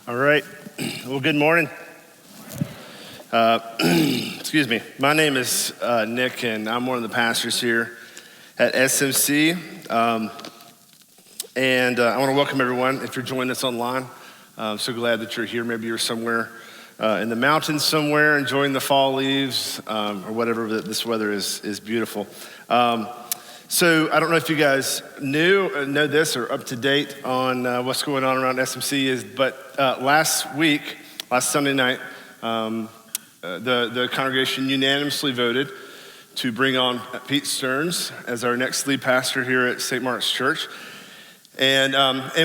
All right. Well, good morning. Excuse me. My name is Nick, and I'm one of the pastors here at SMC. And I want to welcome everyone. If you're joining us online, I'm so glad that you're here. Maybe you're somewhere in the mountains somewhere, enjoying the fall leaves or whatever. This weather is beautiful. So I don't know if you guys know this or up to date on what's going on around SMC but last Sunday night, the congregation unanimously voted to bring on Pete Stearns as our next lead pastor here at St. Mark's Church. And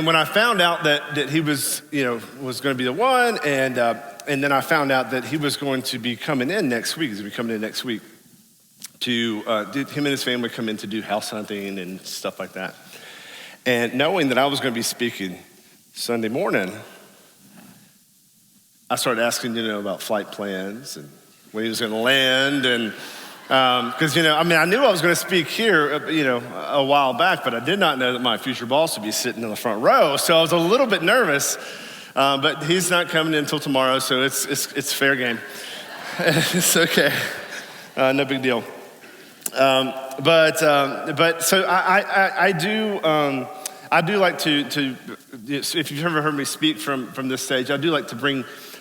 when I found out that he was going to be the one, and then I found out that he was going to be coming in next week. He's going to be coming in next week to him and his family come in to do house hunting and stuff like that. And knowing that I was going to be speaking Sunday morning, I started asking, about flight plans and when he was going to land. And because, I knew I was going to speak here, a while back, but I did not know that my future boss would be sitting in the front row. So I was a little bit nervous, but he's not coming in until tomorrow. So it's fair game. It's okay. No big deal. But so I do like to if you've ever heard me speak from this stage, I do like to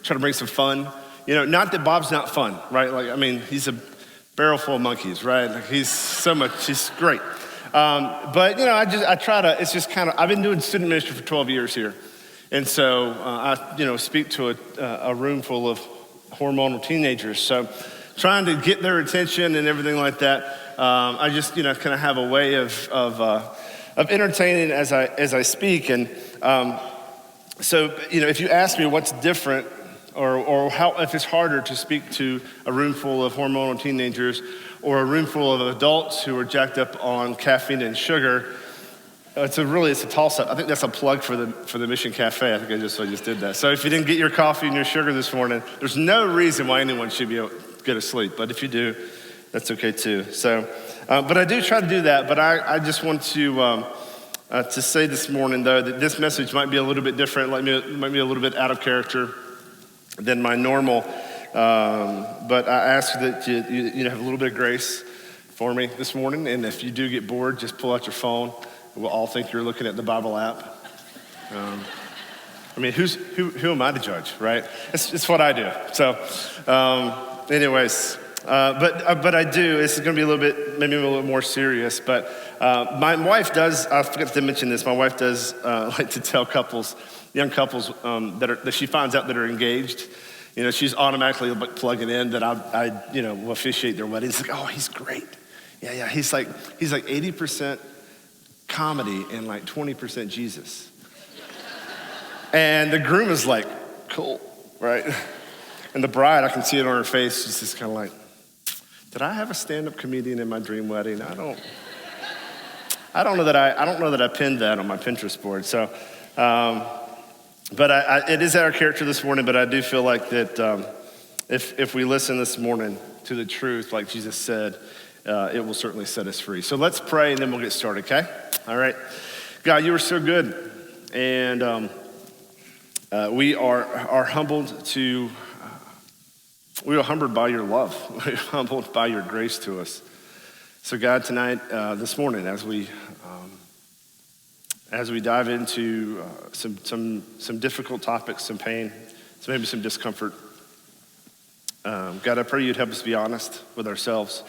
try to bring some fun. Not that Bob's not fun, right? He's a barrel full of monkeys, right? He's great. But I try to. It's just kind of. I've been doing student ministry for 12 years here, and so I speak to a room full of hormonal teenagers. So trying to get their attention and everything like that. I just, kind of have a way of entertaining as I speak. And so, if you ask me what's different or how, if it's harder to speak to a room full of hormonal teenagers or a room full of adults who are jacked up on caffeine and sugar, it's a toss-up. I think that's a plug for the Mission Cafe. I think I just did that. So if you didn't get your coffee and your sugar this morning, there's no reason why anyone should be able to go to sleep. But if you do, that's okay too. So, but I do try to do that. But I just want to say this morning, though, that this message might be a little bit different, might be a little bit out of character than my normal. But I ask that you have a little bit of grace for me this morning. And if you do get bored, just pull out your phone. We'll all think you're looking at the Bible app. Who am I to judge, right? It's what I do. So, anyways, but I do. This is going to be maybe a little bit more serious. But my wife does. I forgot to mention this. My wife does like to tell young couples that she finds out that are engaged. She's automatically plugging in that I will officiate their wedding. It's like, oh, he's great. Yeah. He's like 80% comedy and like 20% Jesus. And the groom is like, cool, right? And the bride, I can see it on her face. She's just kind of like, did I have a stand-up comedian in my dream wedding? I don't know that I pinned that on my Pinterest board. So, but it is our character this morning. But I do feel like that if we listen this morning to the truth, like Jesus said, it will certainly set us free. So let's pray, and then we'll get started. Okay? All right. God, you are so good, and we are humbled to. We are humbled by your love. We are humbled by your grace to us. So God, tonight, this morning, as we dive into some difficult topics, some pain, maybe some discomfort, God, I pray you'd help us be honest with ourselves.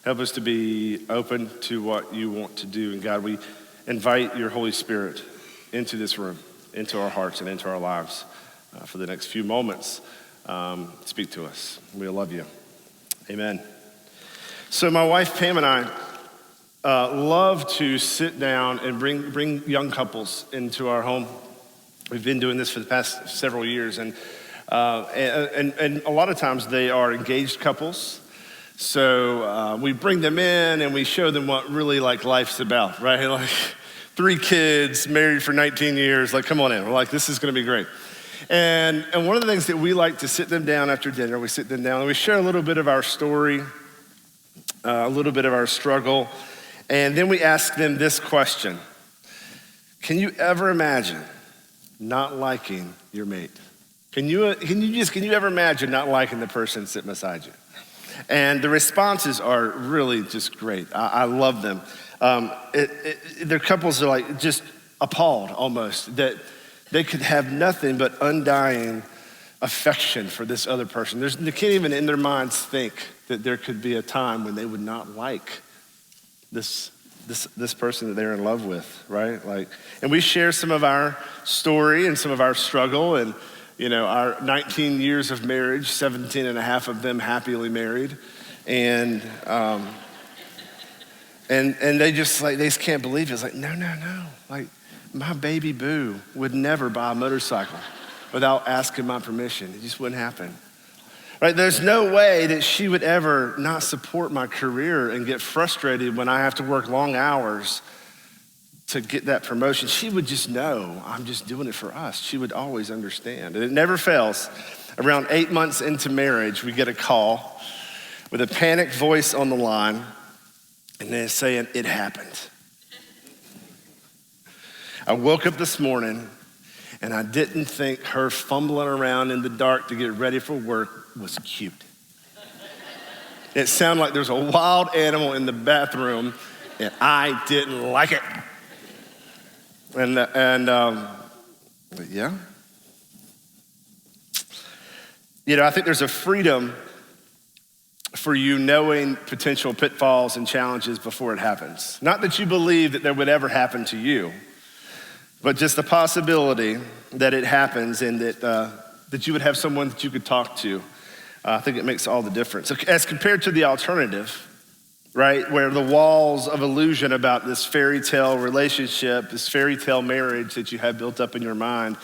Help us to be open to what you want to do. And God, we invite your Holy Spirit into this room, into our hearts and into our lives for the next few moments. Speak to us. We love you. Amen. So my wife Pam and I love to sit down and bring young couples into our home. We've been doing this for the past several years, and a lot of times they are engaged couples. So we bring them in and we show them what really life's about, right? Like 3 kids, married for 19 years. Like, come on in. We're like, this is going to be great. And one of the things that we like to sit them down after dinner, we sit them down and we share a little bit of our story, a little bit of our struggle, and then we ask them this question: can you ever imagine not liking your mate? Can you ever imagine not liking the person sitting beside you? And the responses are really just great. I love them. Their couples are like just appalled almost that they could have nothing but undying affection for this other person. They can't even in their minds think that there could be a time when they would not like this person that they're in love with, right? And we share some of our story and some of our struggle, and our 19 years of marriage, 17 and a half of them happily married. And they just can't believe it. It's like, no. Like, my baby boo would never buy a motorcycle without asking my permission. It just wouldn't happen. Right? There's no way that she would ever not support my career and get frustrated when I have to work long hours to get that promotion. She would just know I'm just doing it for us. She would always understand. And it never fails. Around 8 months into marriage, we get a call with a panicked voice on the line, and they're saying, it happened. I woke up this morning, and I didn't think her fumbling around in the dark to get ready for work was cute. It sounded like there's a wild animal in the bathroom, and I didn't like it. But yeah. I think there's a freedom for you knowing potential pitfalls and challenges before it happens. Not that you believe that there would ever happen to you, but just the possibility that it happens and that you would have someone that you could talk to. I think it makes all the difference. As compared to the alternative, right, where the walls of illusion about this fairy tale relationship, this fairy tale marriage that you have built up in your mind,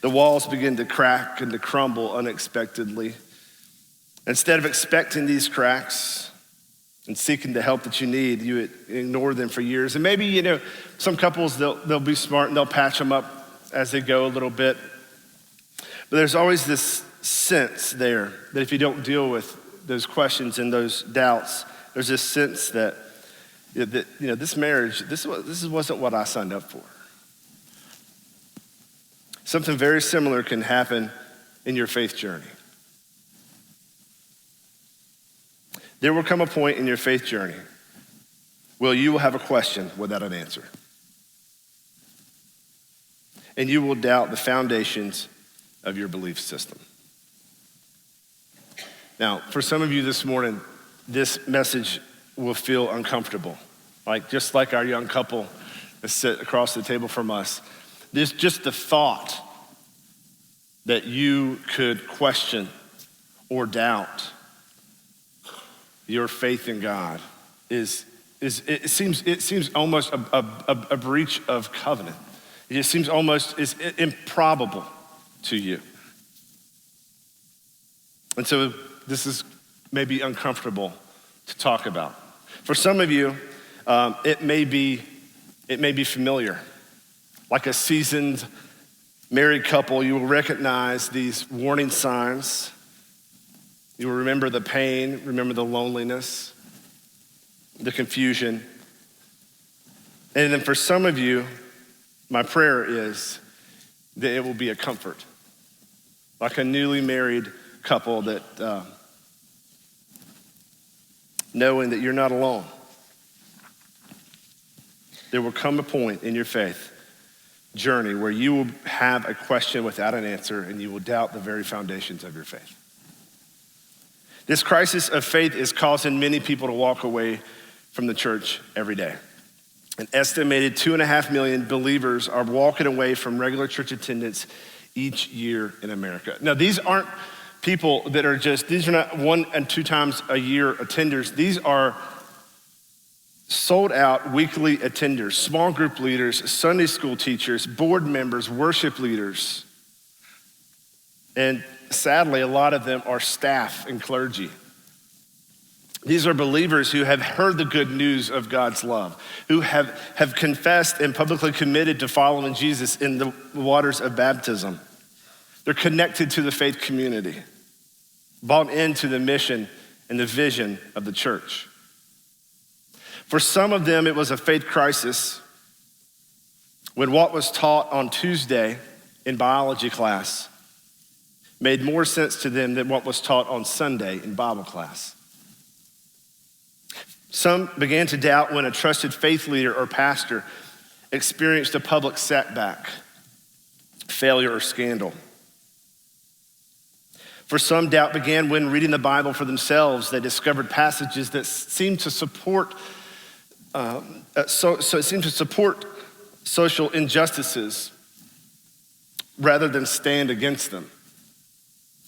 the walls begin to crack and to crumble unexpectedly. Instead of expecting these cracks and seeking the help that you need, you ignore them for years. And maybe, some couples, they'll be smart and they'll patch them up as they go a little bit. But there's always this sense there that if you don't deal with those questions and those doubts, there's this sense that this marriage, this wasn't what I signed up for. Something very similar can happen in your faith journey. There will come a point in your faith journey where you will have a question without an answer. And you will doubt the foundations of your belief system. Now, for some of you this morning, this message will feel uncomfortable. Just like our young couple that sit across the table from us. There's just the thought that you could question or doubt your faith in God it seems almost a breach of covenant. It just seems almost is improbable to you. And so this is maybe uncomfortable to talk about. For some of you, it may be familiar. Like a seasoned married couple, you will recognize these warning signs. You will remember the pain, remember the loneliness, the confusion. And then for some of you, my prayer is that it will be a comfort. Like a newly married couple that knowing that you're not alone. There will come a point in your faith journey where you will have a question without an answer and you will doubt the very foundations of your faith. This crisis of faith is causing many people to walk away from the church every day. An estimated 2.5 million believers are walking away from regular church attendance each year in America. Now, these aren't people that are these are not 1 and 2 times a year attenders. These are sold out weekly attenders, small group leaders, Sunday school teachers, board members, worship leaders. And sadly, a lot of them are staff and clergy. These are believers who have heard the good news of God's love, who have confessed and publicly committed to following Jesus in the waters of baptism. They're connected to the faith community, bought into the mission and the vision of the church. For some of them, it was a faith crisis when what was taught on Tuesday in biology class made more sense to them than what was taught on Sunday in Bible class. Some began to doubt when a trusted faith leader or pastor experienced a public setback, failure, or scandal. For some, doubt began when reading the Bible for themselves. They discovered passages that seemed to support social injustices rather than stand against them.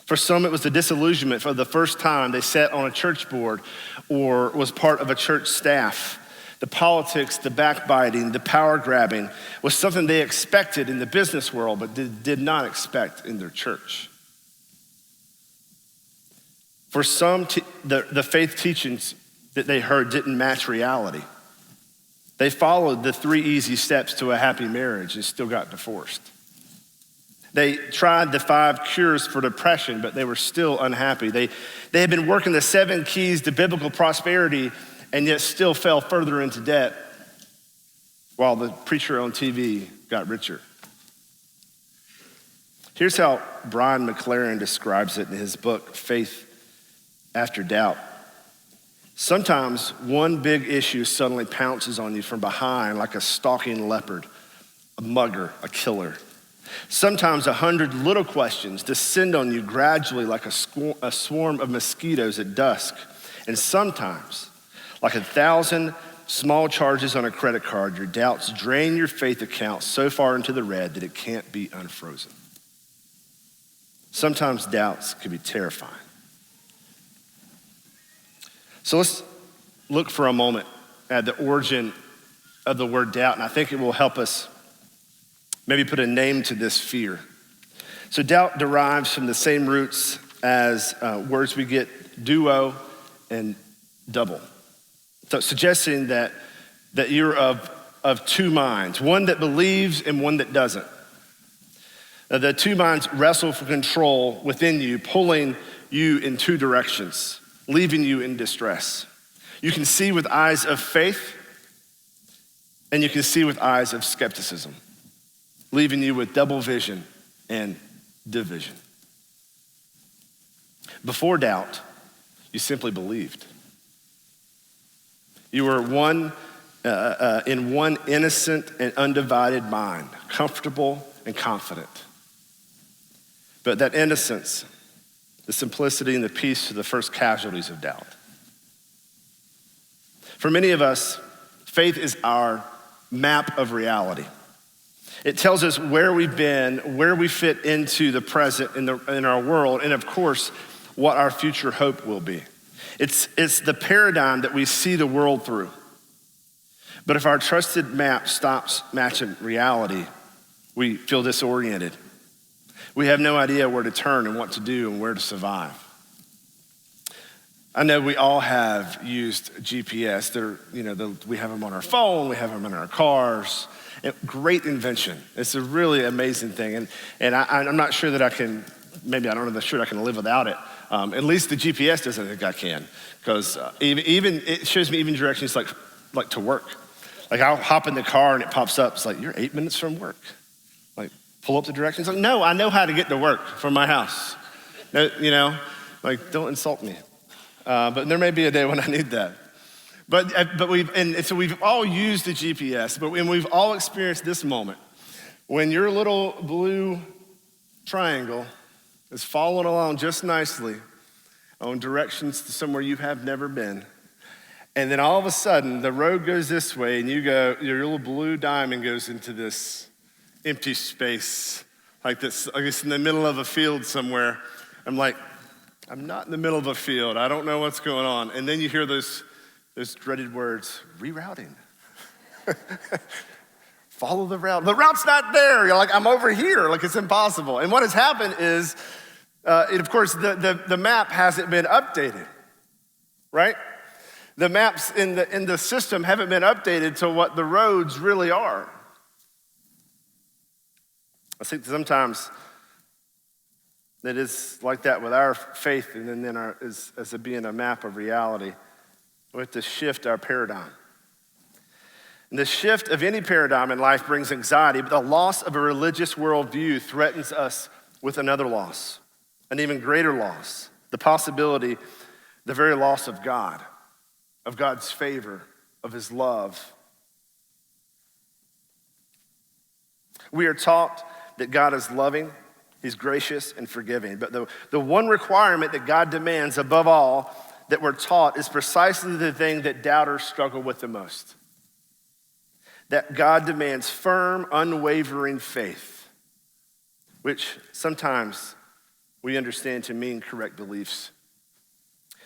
For some, it was the disillusionment for the first time they sat on a church board or was part of a church staff. The politics, the backbiting, the power grabbing was something they expected in the business world, but did not expect in their church. For some, the faith teachings that they heard didn't match reality. They followed the 3 easy steps to a happy marriage and still got divorced. They tried the 5 cures for depression, but they were still unhappy. They had been working the 7 keys to biblical prosperity and yet still fell further into debt while the preacher on TV got richer. Here's how Brian McLaren describes it in his book, Faith After Doubt. Sometimes one big issue suddenly pounces on you from behind like a stalking leopard, a mugger, a killer. Sometimes 100 little questions descend on you gradually like a swarm of mosquitoes at dusk. And sometimes, like 1,000 small charges on a credit card, your doubts drain your faith account so far into the red that it can't be unfrozen. Sometimes doubts can be terrifying. So let's look for a moment at the origin of the word doubt, and I think it will help us maybe put a name to this fear. So doubt derives from the same roots as words we get duo and double. So suggesting that you're of 2 minds, one that believes and one that doesn't. The 2 minds wrestle for control within you, pulling you in 2 directions, leaving you in distress. You can see with eyes of faith, and you can see with eyes of skepticism, leaving you with double vision and division. Before doubt, you simply believed. You were in one innocent and undivided mind, comfortable and confident. But that innocence, the simplicity and the peace are the first casualties of doubt. For many of us, faith is our map of reality. It tells us where we've been, where we fit into the present in our world, and of course, what our future hope will be. It's the paradigm that we see the world through. But if our trusted map stops matching reality, we feel disoriented. We have no idea where to turn and what to do and where to survive. I know we all have used GPS. We have them on our phone, we have them in our cars. Great invention. It's a really amazing thing. And I'm not sure that I can live without it. At least the GPS doesn't think I can. Because even it shows me even directions like to work. Like I'll hop in the car and it pops up. It's like, you're 8 minutes from work. Like pull up the directions. Like, no, I know how to get to work from my house. No, don't insult me. But there may be a day when I need that. But we've all used the GPS, but we've all experienced this moment when your little blue triangle is following along just nicely on directions to somewhere you have never been. And then all of a sudden, the road goes this way and your little blue diamond goes into this empty space, like this, I guess in the middle of a field somewhere. I'm like, I'm not in the middle of a field. I don't know what's going on. And then you hear those dreaded words, rerouting. Follow the route. The route's not there. You're like, I'm over here. Like it's impossible. And what has happened is, of course, the map hasn't been updated, right? The maps in the system haven't been updated to what the roads really are. I think sometimes it is like that with our faith and then as it being a map of reality. We have to shift our paradigm. And the shift of any paradigm in life brings anxiety, but the loss of a religious worldview threatens us with another loss, an even greater loss, the possibility, the very loss of God, of God's favor, of his love. We are taught that God is loving, he's gracious and forgiving. But the one requirement that God demands above all that we're taught is precisely the thing that doubters struggle with the most. That God demands firm, unwavering faith, which sometimes we understand to mean correct beliefs.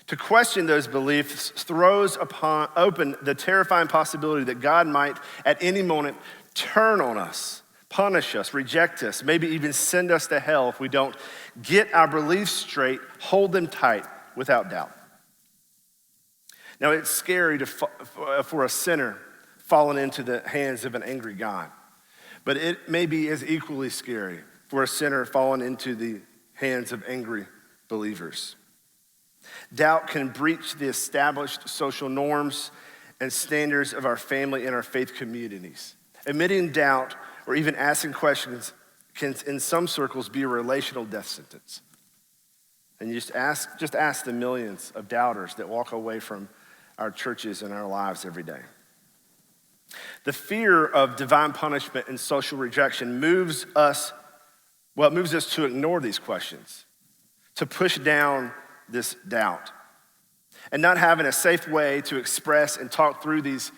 To question those beliefs throws open the terrifying possibility that God might at any moment turn on us, punish us, reject us, maybe even send us to hell if we don't get our beliefs straight, hold them tight without doubt. Now, it's scary for a sinner fallen into the hands of an angry God, but it may be as equally scary for a sinner fallen into the hands of angry believers. Doubt can breach the established social norms and standards of our family and our faith communities. Admitting doubt or even asking questions can, in some circles, be a relational death sentence. And you just ask the millions of doubters that walk away from our churches and our lives every day. The fear of divine punishment and social rejection moves us to ignore these questions, to push down this doubt. And not having a safe way to express and talk through these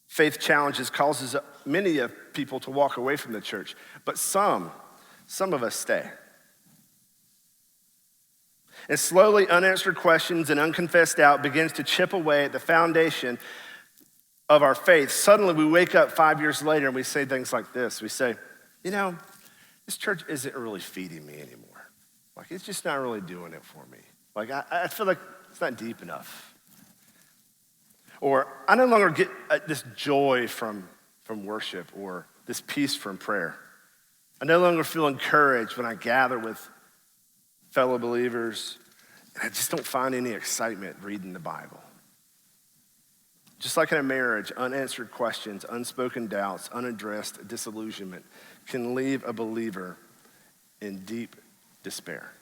faith challenges causes many of people to walk away from the church, but some of us stay. And slowly unanswered questions and unconfessed doubt begins to chip away at the foundation of our faith. Suddenly we wake up 5 years later and we say things like this. We say, this church isn't really feeding me anymore. Like, it's just not really doing it for me. Like, I feel like it's not deep enough. Or I no longer get this joy from worship or this peace from prayer. I no longer feel encouraged when I gather with fellow believers. And I just don't find any excitement reading the Bible. Just like in a marriage, unanswered questions, unspoken doubts, unaddressed disillusionment can leave a believer in deep despair.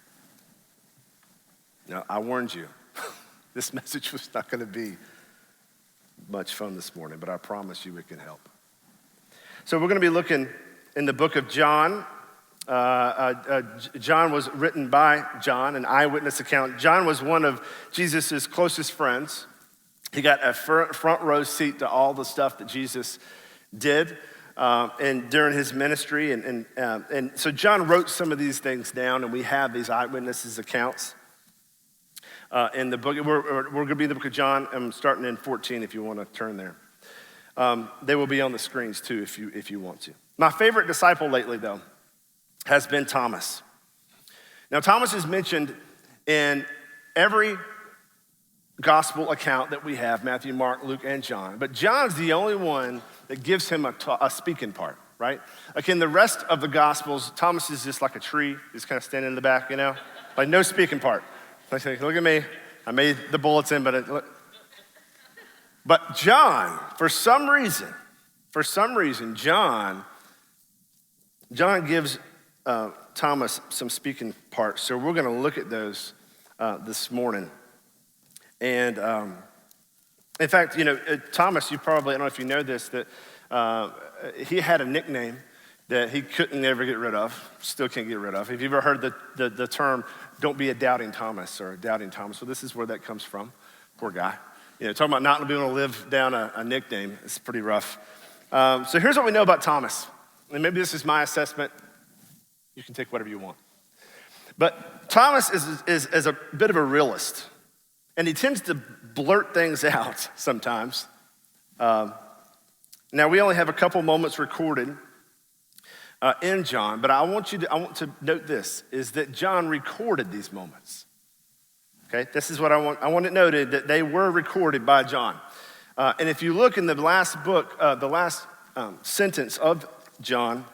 Now, I warned you, this message was not going to be much fun this morning, but I promise you it can help. So we're going to be looking in the book of John. John was written by John, an eyewitness account. John was one of Jesus' closest friends. He got a front row seat to all the stuff that Jesus did and during his ministry. And so John wrote some of these things down, and we have these eyewitnesses accounts in the book. We're going to be in the book of John. I'm starting in 14 if you want to turn there. They will be on the screens too if you want to. My favorite disciple lately, though, has been Thomas. Now, Thomas is mentioned in every gospel account that we have, Matthew, Mark, Luke, and John. But John's the only one that gives him a speaking part, right? Like in the rest of the gospels, Thomas is just like a tree, just kind of standing in the back, like no speaking part. Like, look at me, I made the bulletin, but John, for some reason, John gives Thomas some speaking parts. So we're gonna look at those this morning. And in fact, Thomas, I don't know if you know this, that he had a nickname that he couldn't ever get rid of, still can't get rid of. Have you ever heard the term, don't be a doubting Thomas or a doubting Thomas? Well, this is where that comes from. Poor guy. Talking about not being able to live down a nickname, it's pretty rough. So here's what we know about Thomas. And maybe this is my assessment. You can take whatever you want. But Thomas is a bit of a realist. And he tends to blurt things out sometimes. Now, we only have a couple moments recorded in John, but I want to note this, is that John recorded these moments. Okay, this is what I want it noted, that they were recorded by John. And if you look in the last book, the last sentence of John,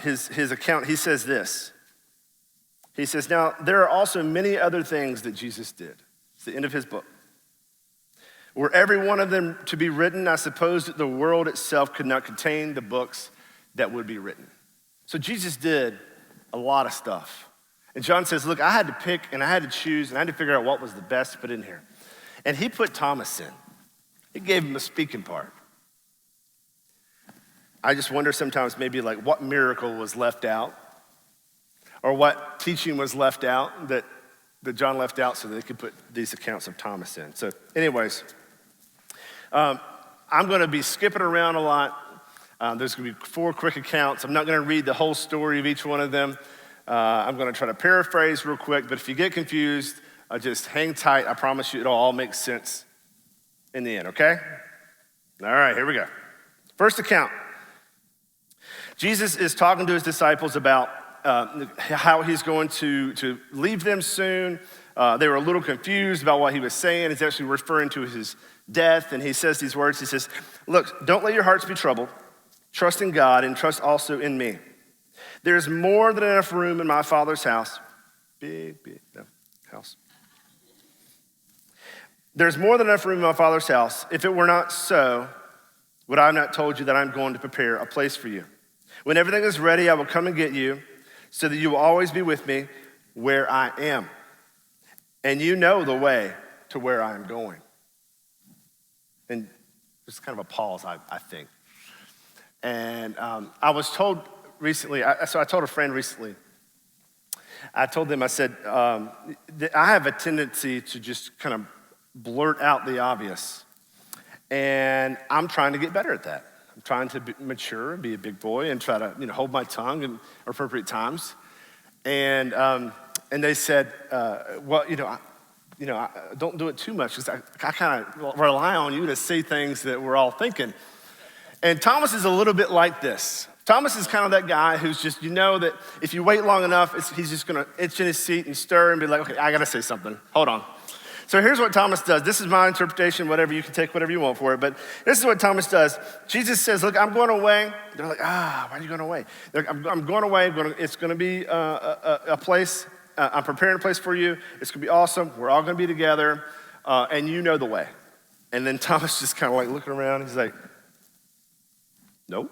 his account, he says this. He says, now, there are also many other things that Jesus did. It's the end of his book. Were every one of them to be written, I suppose that the world itself could not contain the books that would be written. So Jesus did a lot of stuff. And John says, look, I had to pick and I had to choose and I had to figure out what was the best to put in here. And he put Thomas in. He gave him a speaking part. I just wonder sometimes maybe like what miracle was left out or what teaching was left out that John left out so that they could put these accounts of Thomas in. So anyways, I'm gonna be skipping around a lot. There's gonna be 4 quick accounts. I'm not gonna read the whole story of each one of them. I'm gonna try to paraphrase real quick, but if you get confused, just hang tight. I promise you it'll all make sense in the end, okay? All right, here we go. First account. Jesus is talking to his disciples about how he's going to leave them soon. They were a little confused about what he was saying. He's actually referring to his death, and he says these words. He says, look, don't let your hearts be troubled. Trust in God and trust also in me. There's more than enough room in my Father's house. House. There's more than enough room in my Father's house. If it were not so, would I have not told you that I'm going to prepare a place for you? When everything is ready, I will come and get you so that you will always be with me where I am. And you know the way to where I am going. And there's kind of a pause, I think. And I was told recently, so I told a friend recently, I told them, I said, that I have a tendency to just kind of blurt out the obvious. And I'm trying to get better at that. I'm trying to mature and be a big boy and try to hold my tongue in appropriate times. And they said, well, don't do it too much because I kind of rely on you to say things that we're all thinking. And Thomas is a little bit like this. Thomas is kind of that guy who's just, that if you wait long enough, he's just gonna itch in his seat and stir and be like, okay, I gotta say something, hold on. So here's what Thomas does. This is my interpretation, whatever, you can take whatever you want for it, but this is what Thomas does. Jesus says, look, I'm going away. They're like, why are you going away? I'm going away, it's gonna be a place, I'm preparing a place for you. It's gonna be awesome, we're all gonna be together, and you know the way. And then Thomas just kind of like looking around, he's like, no.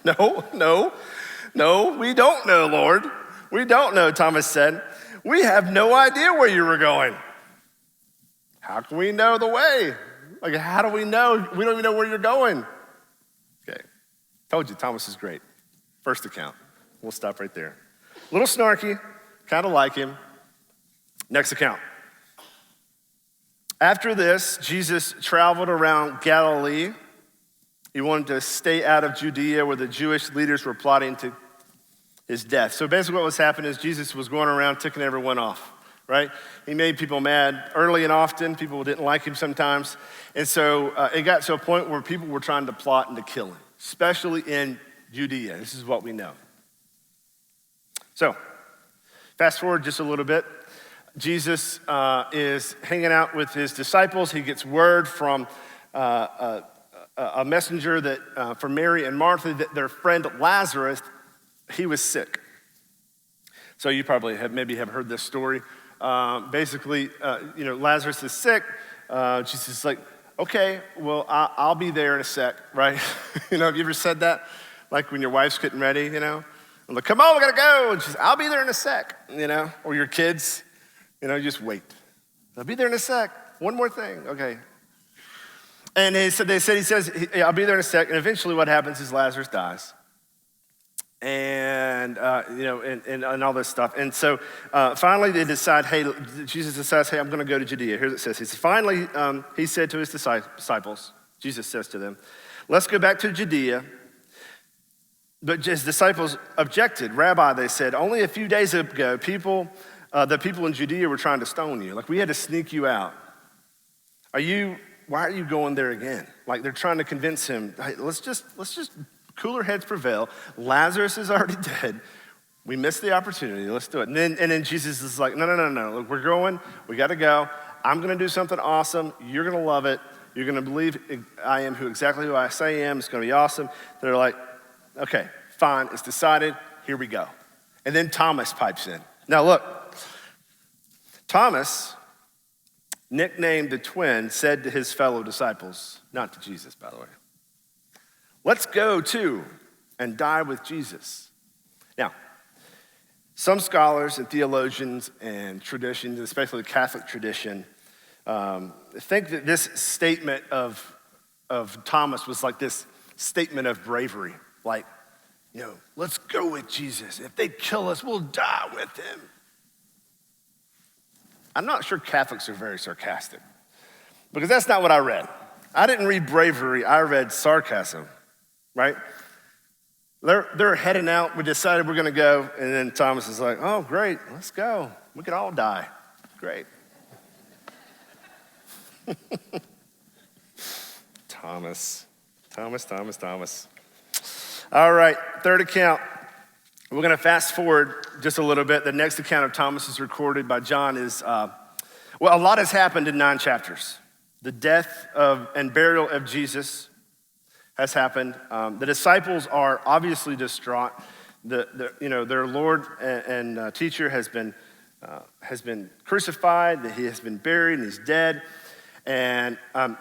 No, we don't know, Lord. We don't know, Thomas said. We have no idea where you were going. How can we know the way? Like, how do we know? We don't even know where you're going. Okay, told you, Thomas is great. First account, we'll stop right there. A little snarky, kind of like him. Next account. After this, Jesus traveled around Galilee. He wanted to stay out of Judea where the Jewish leaders were plotting to his death. So basically what was happening is Jesus was going around ticking everyone off, right? He made people mad early and often. People didn't like him sometimes. And so it got to a point where people were trying to plot and to kill him, especially in Judea. This is what we know. So fast forward just a little bit. Jesus is hanging out with his disciples. He gets word from a messenger that from Mary and Martha that their friend Lazarus, he was sick. So you probably have heard this story. Basically, Lazarus is sick. Jesus is like, okay, well, I'll be there in a sec, right? Have you ever said that? Like when your wife's getting ready, I'm like, come on, we gotta go. And she's, I'll be there in a sec, or your kids, just wait. I'll be there in a sec. One more thing, okay. And he says, I'll be there in a sec. And eventually what happens is Lazarus dies. And, and all this stuff. And so finally they decide, Jesus decides, I'm going to go to Judea. Here's what it says. He says, finally, he said to his disciples, Jesus says to them, let's go back to Judea. But his disciples objected. Rabbi, they said, only a few days ago, the people in Judea were trying to stone you. Like, we had to sneak you out. Why are you going there again? Like, they're trying to convince him, hey, let's just cooler heads prevail. Lazarus is already dead. We missed the opportunity. Let's do it. And then Jesus is like, no. Look, we're going. We got to go. I'm going to do something awesome. You're going to love it. You're going to believe I am exactly who I say I am. It's going to be awesome. They're like, okay, fine. It's decided. Here we go. And then Thomas pipes in. Now, look, Thomas nicknamed the twin, said to his fellow disciples, not to Jesus, by the way, let's go too and die with Jesus. Now, some scholars and theologians and traditions, especially the Catholic tradition, think that this statement of Thomas was like this statement of bravery, like, let's go with Jesus. If they kill us, we'll die with him. I'm not sure Catholics are very sarcastic, because that's not what I read. I didn't read bravery, I read sarcasm, right? They're heading out, we decided we're gonna go, and then Thomas is like, oh, great, let's go. We could all die, great. Thomas. All right, third account. We're gonna fast forward just a little bit. The next account of Thomas is recorded by John is, a lot has happened in 9 chapters. The death and burial of Jesus has happened. The disciples are obviously distraught. Their Lord and teacher has been crucified, that he has been buried and he's dead. And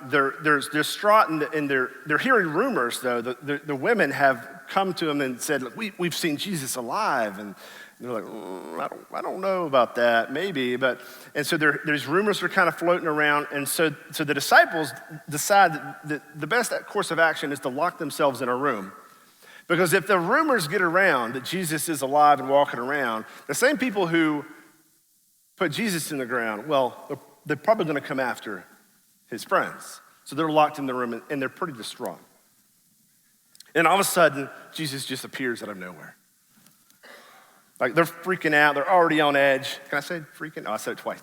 they're distraught, and they're hearing rumors, though. The women have come to him and said, look, we've seen Jesus alive. And they're like, I don't know about that, maybe. And so there's rumors are kind of floating around. And so the disciples decide that the best course of action is to lock themselves in a room. Because if the rumors get around that Jesus is alive and walking around, the same people who put Jesus in the ground, they're probably going to come after his friends. So they're locked in the room, and they're pretty distraught. And all of a sudden, Jesus just appears out of nowhere. Like, they're freaking out. They're already on edge. Can I say freaking? Oh, I said it twice.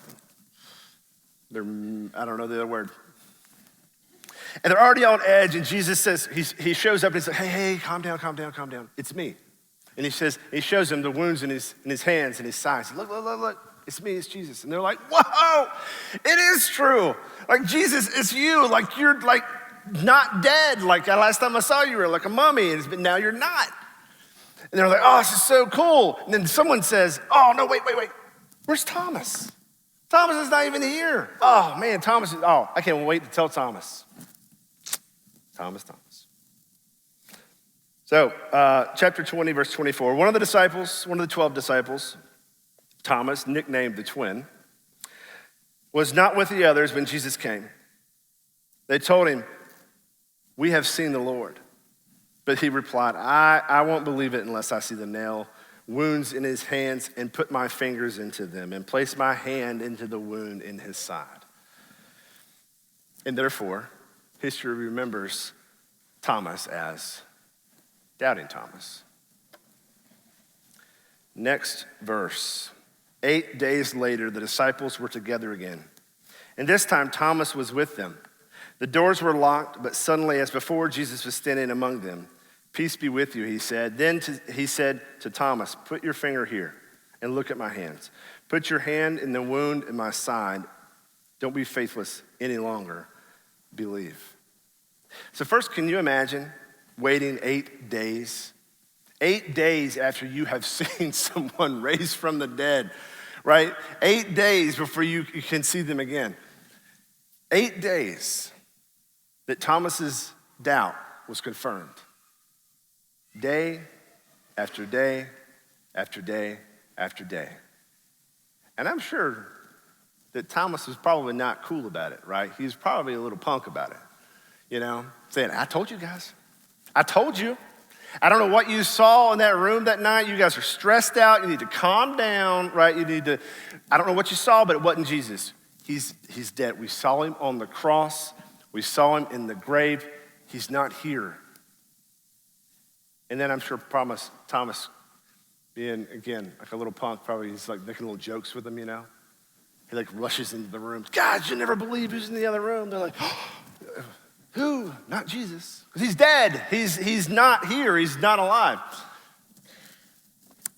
I don't know the other word. And they're already on edge, and Jesus says, he shows up and he's like, hey, calm down. It's me. And he shows them the wounds in his hands and his sides. Look. It's me, it's Jesus. And they're like, whoa, it is true. Like, Jesus, it's you. Like, you're like not dead. Like, last time I saw you, you were like a mummy, but now you're not. And they're like, oh, this is so cool. And then someone says, oh, no, wait. Where's Thomas? Thomas is not even here. Oh, man, I can't wait to tell Thomas. Thomas. So, chapter 20, verse 24. One of the 12 disciples, Thomas, nicknamed the twin, was not with the others when Jesus came. They told him, we have seen the Lord. But he replied, I won't believe it unless I see the nail wounds in his hands and put my fingers into them and place my hand into the wound in his side. And therefore, history remembers Thomas as doubting Thomas. Next verse. 8 days later, the disciples were together again. And this time, Thomas was with them. The doors were locked, but suddenly, as before, Jesus was standing among them. Peace be with you, he said. Then he said to Thomas, put your finger here and look at my hands. Put your hand in the wound in my side. Don't be faithless any longer. Believe. So first, can you imagine waiting 8 days? 8 days after you have seen someone raised from the dead, right? 8 days before you can see them again. 8 days that Thomas's doubt was confirmed. Day after day after day after day. And I'm sure that Thomas was probably not cool about it, right? He was probably a little punk about it, saying, I told you guys. I told you. I don't know what you saw in that room that night. You guys are stressed out. You need to calm down, right? I don't know what you saw, but it wasn't Jesus. He's dead. We saw him on the cross. We saw him in the grave. He's not here. And then I'm sure Thomas, being, again, like a little punk, probably he's like making little jokes with him, He like rushes into the room. Guys, you never believe who's in the other room. They're like, who? Not Jesus. Because he's dead. He's not here. He's not alive.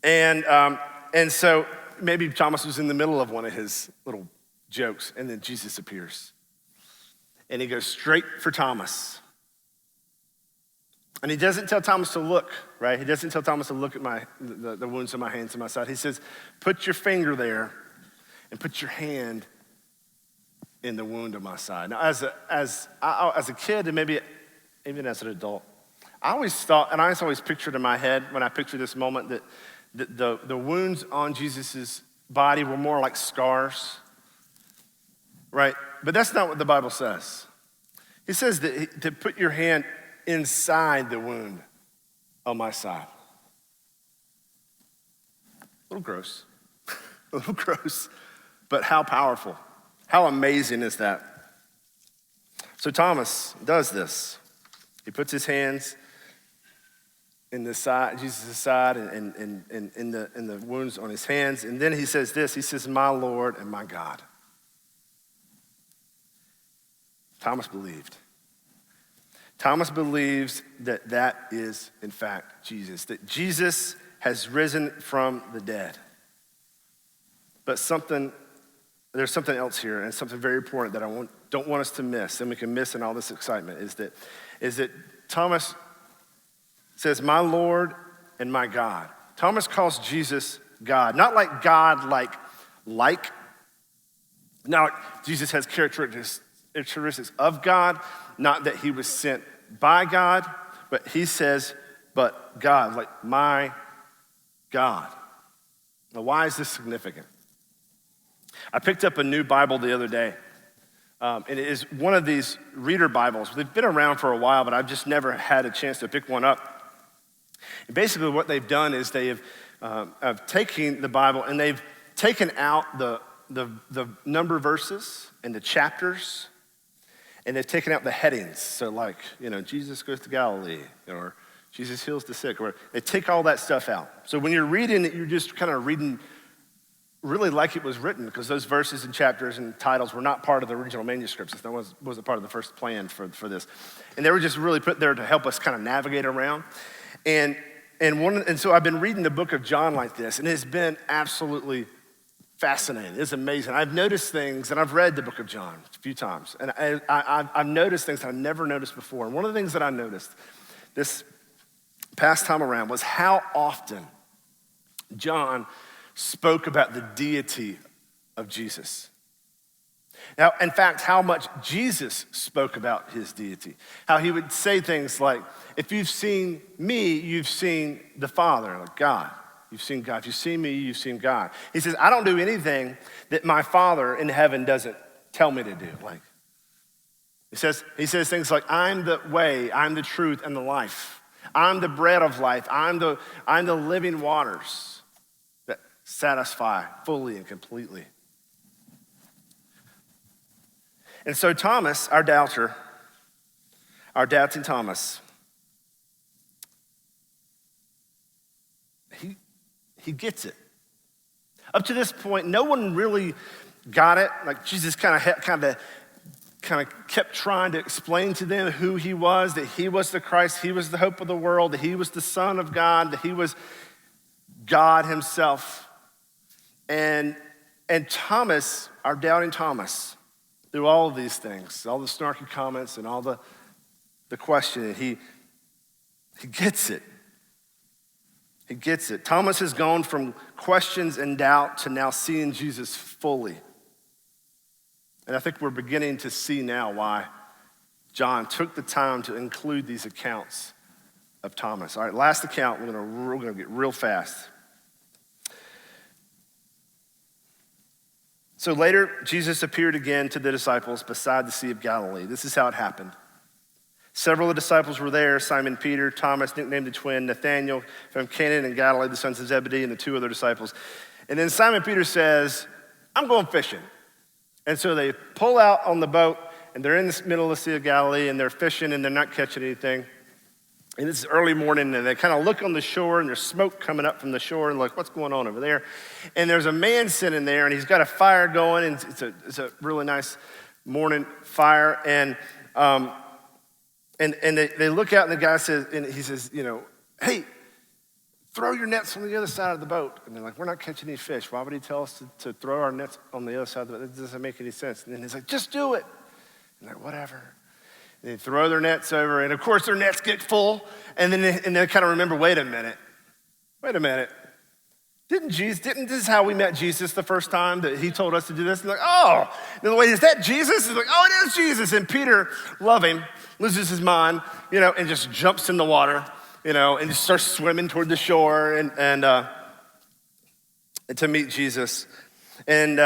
And so maybe Thomas was in the middle of one of his little jokes, and then Jesus appears. And he goes straight for Thomas. And he doesn't tell Thomas to look, right? He doesn't tell Thomas to look at the wounds on my hands and my side. He says, put your finger there and put your hand in the wound of my side. Now, as a kid, and maybe even as an adult, I always thought, and I always pictured in my head when I pictured this moment that the wounds on Jesus' body were more like scars, right? But that's not what the Bible says. He says that to put your hand inside the wound on my side. A little gross, a little gross, but how powerful, how amazing is that? So Thomas does this. He puts his hands in the side, Jesus' side, and in the wounds on his hands. And then he says this, he says, my Lord and my God. Thomas believed. Thomas believes that is, in fact, Jesus, that Jesus has risen from the dead. But there's something else here, and something very important that I don't want us to miss, and we can miss in all this excitement, is that Thomas says, my Lord and my God. Thomas calls Jesus God, not like God like. Now, Jesus has characteristics of God, not that he was sent by God, but he says, but God, like my God. Now, why is this significant? I picked up a new Bible the other day, and it is one of these reader Bibles. They've been around for a while, but I've just never had a chance to pick one up. And basically what they've done is they have taken the Bible and they've taken out the number verses and the chapters, and they've taken out the headings. So like, Jesus goes to Galilee, or Jesus heals the sick, or they take all that stuff out. So when you're reading it, you're just kind of reading really like it was written, because those verses and chapters and titles were not part of the original manuscripts. That wasn't part of the first plan for this. And they were just really put there to help us kind of navigate around. And so I've been reading the book of John like this, and it's been absolutely fascinating. It's amazing. I've noticed things, and I've read the book of John a few times, and I've noticed things that I've never noticed before. And one of the things that I noticed this past time around was how often John spoke about the deity of Jesus. Now, in fact, how much Jesus spoke about his deity. How he would say things like, if you've seen me, you've seen the Father, like God. You've seen God. If you've seen me, you've seen God. He says, I don't do anything that my Father in heaven doesn't tell me to do. Like, he says things like, I'm the way, I'm the truth, and the life. I'm the bread of life. I'm the living waters that satisfy fully and completely. And so Thomas, our doubting Thomas, he gets it. Up to this point, no one really got it. Like Jesus kind of kept trying to explain to them who he was, that he was the Christ, he was the hope of the world, that he was the Son of God, that he was God himself. And Thomas, our doubting Thomas, through all of these things, all the snarky comments and all the questioning, he gets it. He gets it. Thomas has gone from questions and doubt to now seeing Jesus fully. And I think we're beginning to see now why John took the time to include these accounts of Thomas. All right, last account, we're gonna get real fast. So later, Jesus appeared again to the disciples beside the Sea of Galilee. This is how it happened. Several of the disciples were there: Simon Peter, Thomas, nicknamed the twin, Nathanael from Cana and Galilee, the sons of Zebedee, and the two other disciples. And then Simon Peter says, I'm going fishing. And so they pull out on the boat, and they're in the middle of the Sea of Galilee, and they're fishing, and they're not catching anything. And it's early morning, and they kind of look on the shore, and there's smoke coming up from the shore, and like, what's going on over there? And there's a man sitting there, and he's got a fire going, and it's a really nice morning fire. And they look out, and the guy says, and he says, hey, throw your nets on the other side of the boat. And they're like, we're not catching any fish. Why would he tell us to throw our nets on the other side of the boat? That doesn't make any sense. And then he's like, just do it. And they're like, whatever. And they throw their nets over, and of course their nets get full. And then they kind of remember, wait a minute. Didn't this is how we met Jesus the first time, that he told us to do this? And like, oh, and wait, is that Jesus? He's like, oh, it is Jesus. And Peter, loving, loses his mind, and just jumps in the water, and just starts swimming toward the shore and to meet Jesus. And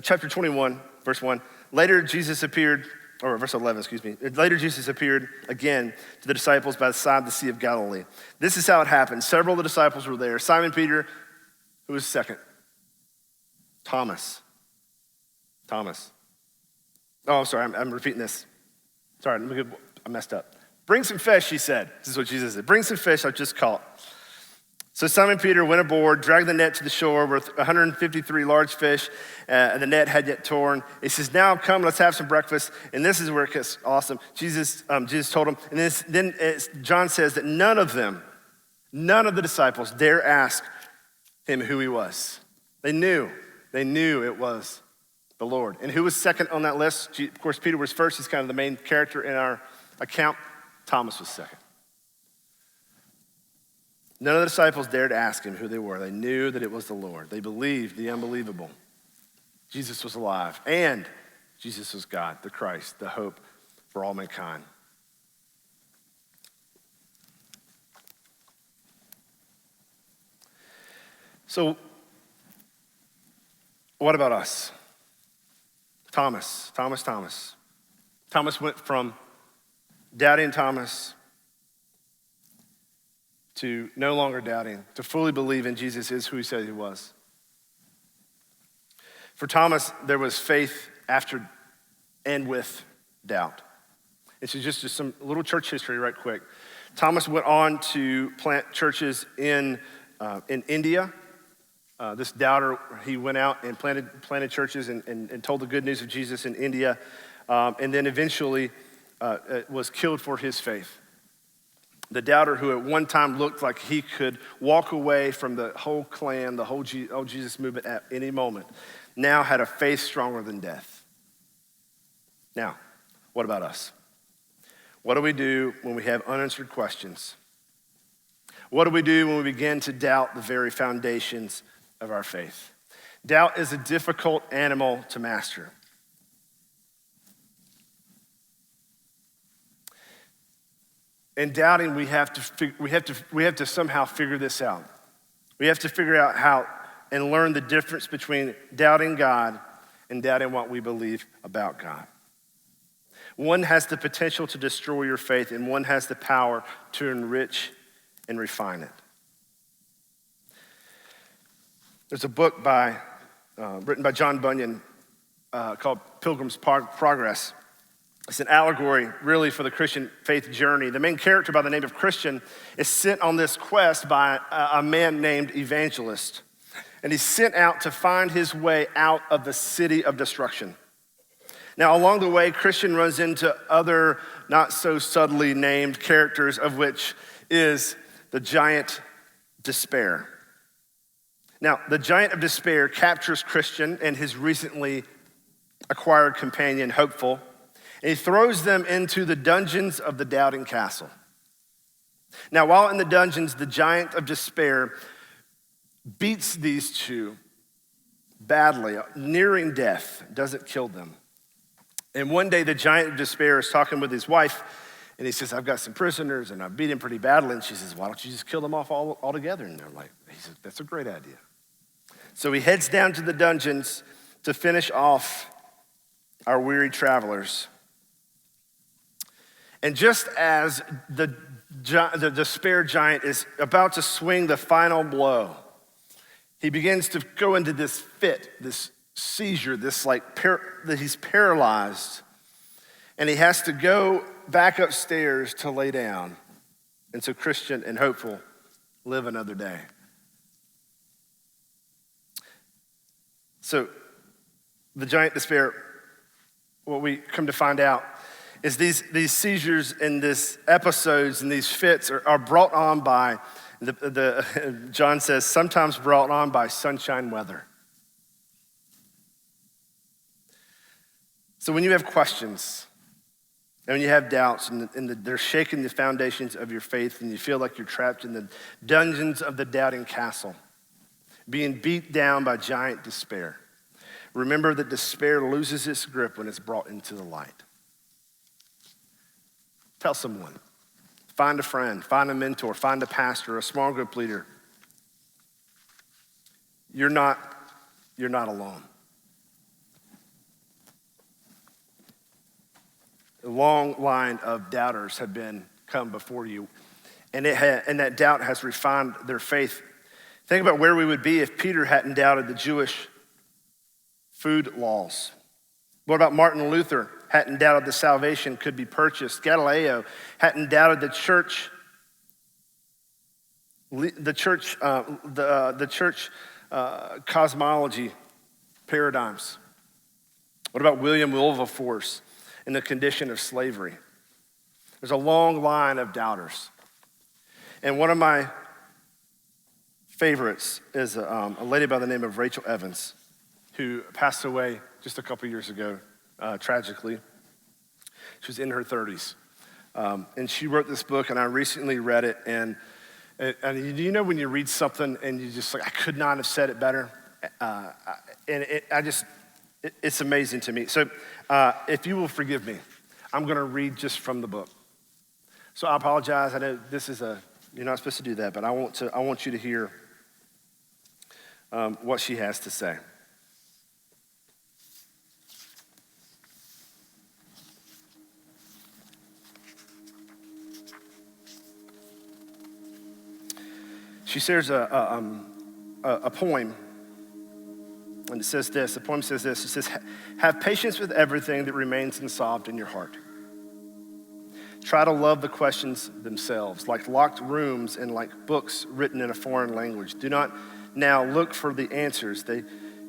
chapter 21, verse 1, later Jesus appeared, or verse 11, excuse me. Later Jesus appeared again to the disciples by the side of the Sea of Galilee. This is how it happened. Several of the disciples were there. Simon Peter, who was second? Thomas. Oh, I'm sorry, I'm repeating this. Sorry, I messed up. Bring some fish, he said. This is what Jesus said. Bring some fish I've just caught. So Simon Peter went aboard, dragged the net to the shore with 153 large fish, and the net had yet torn. He says, now come, let's have some breakfast. And this is where it gets awesome. Jesus told him, and then John says that none of the disciples dare ask him who he was. They knew it was the Lord. And who was second on that list? Of course, Peter was first. He's kind of the main character in our account. Thomas was second. None of the disciples dared ask him who they were. They knew that it was the Lord. They believed the unbelievable. Jesus was alive, and Jesus was God, the Christ, the hope for all mankind. So, what about us? Thomas. Thomas went from doubting Thomas to no longer doubting, to fully believe in Jesus is who he said he was. For Thomas, there was faith after and with doubt. This is just some little church history right quick. Thomas went on to plant churches in India. This doubter, he went out and planted churches and told the good news of Jesus in India, and then eventually was killed for his faith. The doubter who at one time looked like he could walk away from the whole clan, the whole Jesus movement at any moment, now had a faith stronger than death. Now, what about us? What do we do when we have unanswered questions? What do we do when we begin to doubt the very foundations of our faith? Doubt is a difficult animal to master. In doubting, we have to somehow figure this out. We have to figure out how and learn the difference between doubting God and doubting what we believe about God. One has the potential to destroy your faith, and one has the power to enrich and refine it. There's a book written by John Bunyan called Pilgrim's Progress. It's an allegory, really, for the Christian faith journey. The main character by the name of Christian is sent on this quest by a man named Evangelist. And he's sent out to find his way out of the city of destruction. Now, along the way, Christian runs into other not so subtly named characters, of which is the giant Despair. Now, the giant of Despair captures Christian and his recently acquired companion, Hopeful, and he throws them into the dungeons of the Doubting Castle. Now, while in the dungeons, the giant of Despair beats these two badly, nearing death, doesn't kill them. And one day, the giant of Despair is talking with his wife, and he says, I've got some prisoners, and I beat them pretty badly. And she says, why don't you just kill them off all together? And they're like, he says, that's a great idea. So he heads down to the dungeons to finish off our weary travelers. And just as the Despair giant is about to swing the final blow, he begins to go into this fit, this seizure, that he's paralyzed. And he has to go back upstairs to lay down. And so Christian and Hopeful live another day. So the giant Despair, what we come to find out is these seizures and these episodes and these fits are brought on by, John says, sometimes brought on by sunshine weather. So when you have questions And when you have doubts and they're shaking the foundations of your faith and you feel like you're trapped in the dungeons of the doubting castle, being beat down by giant despair, remember that despair loses its grip when it's brought into the light. Tell someone. Find a friend, find a mentor, find a pastor, a small group leader. You're not alone. A long line of doubters have come before you, and that doubt has refined their faith. Think about where we would be if Peter hadn't doubted the Jewish food laws. What about Martin Luther hadn't doubted the salvation could be purchased? Galileo hadn't doubted the church cosmology paradigms. What about William Wilberforce and the condition of slavery? There's a long line of doubters. And one of my favorites is a lady by the name of Rachel Evans, who passed away just a couple years ago, tragically. She was in her 30s. And she wrote this book, and I recently read it. And you know when you read something and you just like, I could not have said it better? It's amazing to me. So if you will forgive me, I'm going to read just from the book. So I apologize. I know you're not supposed to do that, but I want you to hear what she has to say. She shares a poem, and it says this. The poem says this. It says, have patience with everything that remains unsolved in your heart. Try to love the questions themselves, like locked rooms and like books written in a foreign language. Do not now look for the answers. They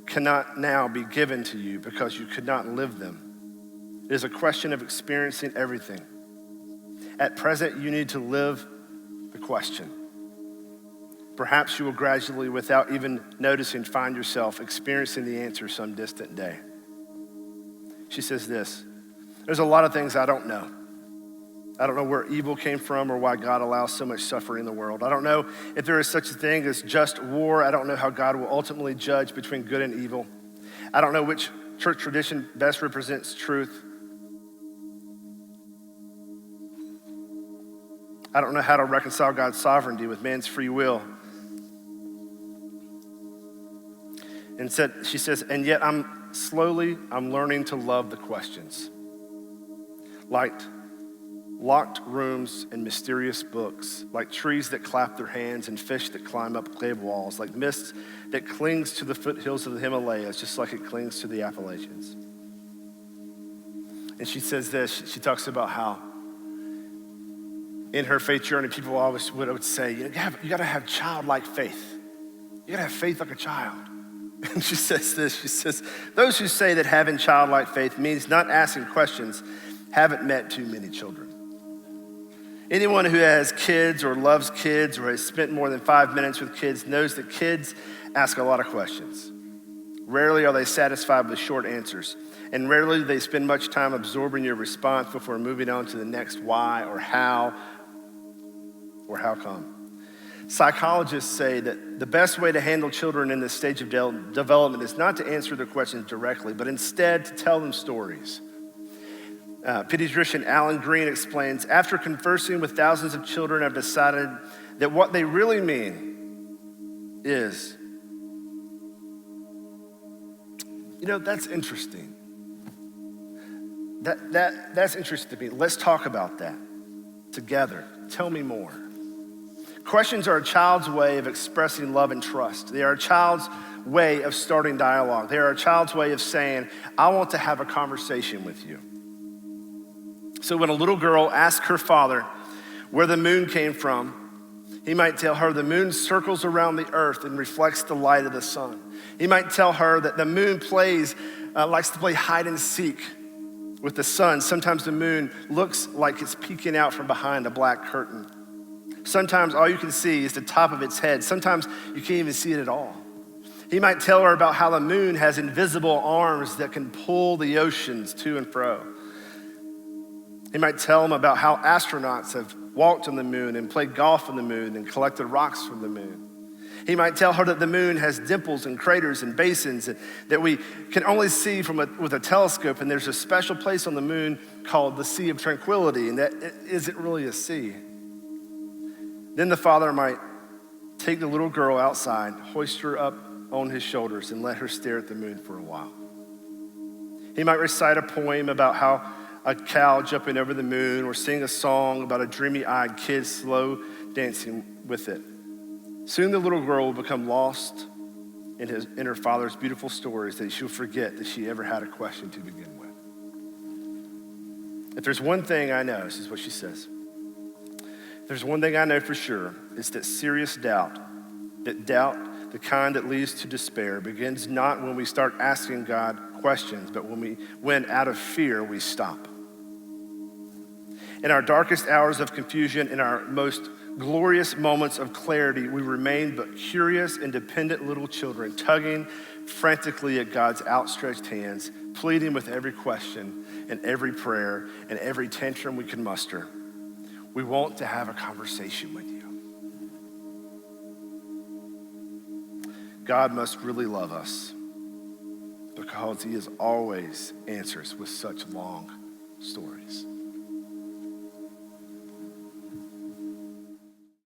cannot now be given to you because you could not live them. It is a question of experiencing everything. At present, you need to live the question. Perhaps you will gradually, without even noticing, find yourself experiencing the answer some distant day. She says this, there's a lot of things I don't know. I don't know where evil came from or why God allows so much suffering in the world. I don't know if there is such a thing as just war. I don't know how God will ultimately judge between good and evil. I don't know which church tradition best represents truth. I don't know how to reconcile God's sovereignty with man's free will. And she says, and yet I'm learning to love the questions. Like locked rooms and mysterious books, like trees that clap their hands and fish that climb up cave walls, like mist that clings to the foothills of the Himalayas, just like it clings to the Appalachians. And she says this, she talks about how in her faith journey, people always would say, you gotta have childlike faith. You gotta have faith like a child. And she says this, she says, those who say that having childlike faith means not asking questions haven't met too many children. Anyone who has kids or loves kids or has spent more than 5 minutes with kids knows that kids ask a lot of questions. Rarely are they satisfied with short answers, and rarely do they spend much time absorbing your response before moving on to the next why or how come. Psychologists say that the best way to handle children in this stage of development is not to answer their questions directly, but instead to tell them stories. Pediatrician Alan Green explains, after conversing with thousands of children, I've decided that what they really mean is, that's interesting. That's interesting to me. Let's talk about that together. Tell me more. Questions are a child's way of expressing love and trust. They are a child's way of starting dialogue. They are a child's way of saying, I want to have a conversation with you. So when a little girl asks her father where the moon came from, he might tell her the moon circles around the earth and reflects the light of the sun. He might tell her that the moon likes to play hide and seek with the sun. Sometimes the moon looks like it's peeking out from behind a black curtain. Sometimes all you can see is the top of its head. Sometimes you can't even see it at all. He might tell her about how the moon has invisible arms that can pull the oceans to and fro. He might tell them about how astronauts have walked on the moon and played golf on the moon and collected rocks from the moon. He might tell her that the moon has dimples and craters and basins that we can only see with a telescope, and there's a special place on the moon called the Sea of Tranquility, and that it isn't really a sea. Then the father might take the little girl outside, hoist her up on his shoulders, and let her stare at the moon for a while. He might recite a poem about how a cow jumping over the moon, or sing a song about a dreamy-eyed kid slow dancing with it. Soon the little girl will become lost in her father's beautiful stories that she'll forget that she ever had a question to begin with. If there's one thing I know, this is what she says. If there's one thing I know for sure, it's that serious doubt, the kind that leads to despair, begins not when we start asking God questions, but when out of fear we stop. In our darkest hours of confusion, in our most glorious moments of clarity, we remain but curious and dependent little children, tugging frantically at God's outstretched hands, pleading with every question and every prayer and every tantrum we can muster. We want to have a conversation with you. God must really love us because he always answers with such long stories.